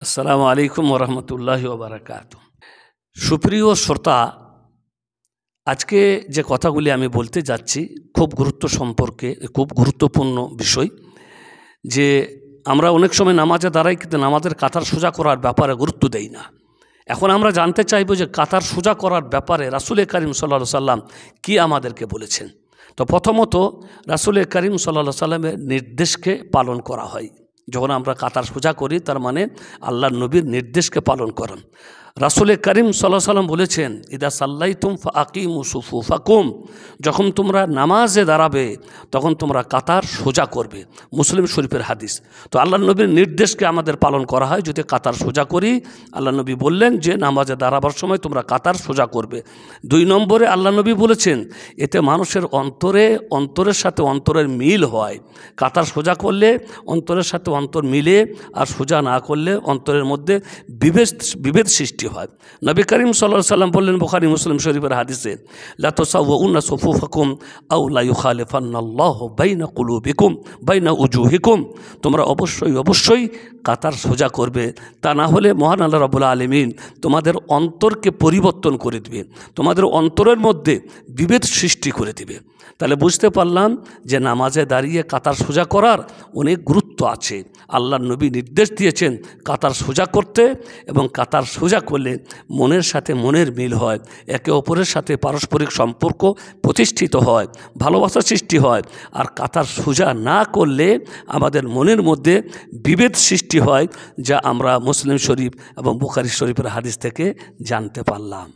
আসসালামু আলাইকুম ওরহমতুল্লাহি ওবারাকাতু। সুপ্রিয় শ্রোতা, আজকে যে কথাগুলি আমি বলতে যাচ্ছি খুব গুরুত্বপূর্ণ বিষয়। যে আমরা অনেক সময় নামাজে দাঁড়াই, কিন্তু নামাজের কাতার সোজা করার ব্যাপারে গুরুত্ব দেই না। এখন আমরা জানতে চাইব যে কাতার সোজা করার ব্যাপারে রাসূল করিম সাল্লাল্লাহু আলাইহি সাল্লাম কি আমাদেরকে বলেছেন। তো প্রথমত রাসূল করিম সাল্লাল্লাহু আলাইহি সাল্লামের নির্দেশকে পালন করা হয়। যখন আমরা কাতার সোজা করি, তার মানে আল্লাহর নবীর নির্দেশকে পালন করেন। রাসূল করিম সাল্লাল্লাহু আলাইহি সাল্লাম বলেছেন, ইদা সাল্লাইতুম ফাআকিমু সুফুফাকুম, যখন তোমরা নামাজে দাঁড়াবে তখন তোমরা কাতার সোজা করবে। মুসলিম শরীফের হাদিস। তো আল্লাহর নবীর নির্দেশকে আমাদের পালন করা হয় যদি কাতার সোজা করি। আল্লাহ নবী বললেন যে নামাজে দাঁড়াবার সময় তোমরা কাতার সোজা করবে। 2 নম্বরে আল্লাহ নবী বলেছেন, এতে মানুষের অন্তরের সাথে অন্তরের মিল হয়। কাতার সোজা করলে অন্তরের সাথে অন্তর মিলে, আর সোজা না করলে অন্তরের মধ্যে বিভেদ সৃষ্টি হয়। নবী করিম সাল্লাল্লাহু আলাইহি সাল্লাম বললেন বুখারী মুসলিম শরীফের হাদিসে, লা তুসাউউনা সুফুফাকুম আও লা ইউখালিফান্নাল্লাহু বাইনা কুলুবিকুম বাইনা উজুহিকুম, তোমরা অবশ্যই কাতার সোজা করবে, তা না হলে মহান আল্লাহ রাব্বুল আলামিন তোমাদের অন্তরকে পরিবর্তন করে দিবে, তোমাদের অন্তরের মধ্যে বিভেদ সৃষ্টি করে দিবে। তাহলে বুঝতে পারলাম যে নামাজে দাঁড়িয়ে কাতার সোজা করার অনেক গুরুত্ব আছে। আল্লাহর নবী নির্দেশ দিয়েছেন কাতার সোজা করতে, এবং কাতার সোজা করলে মনের সাথে মনের মিল হয়, একে অপরের সাথে পারস্পরিক সম্পর্ক প্রতিষ্ঠিত হয়, ভালোবাসা সৃষ্টি হয়। আর কাতার সোজা না করলে আমাদের মনের মধ্যে বিভেদ সৃষ্টি হয়, যা আমরা মুসলিম শরীফ এবং বুখারী শরীফের হাদিস থেকে জানতে পারলাম।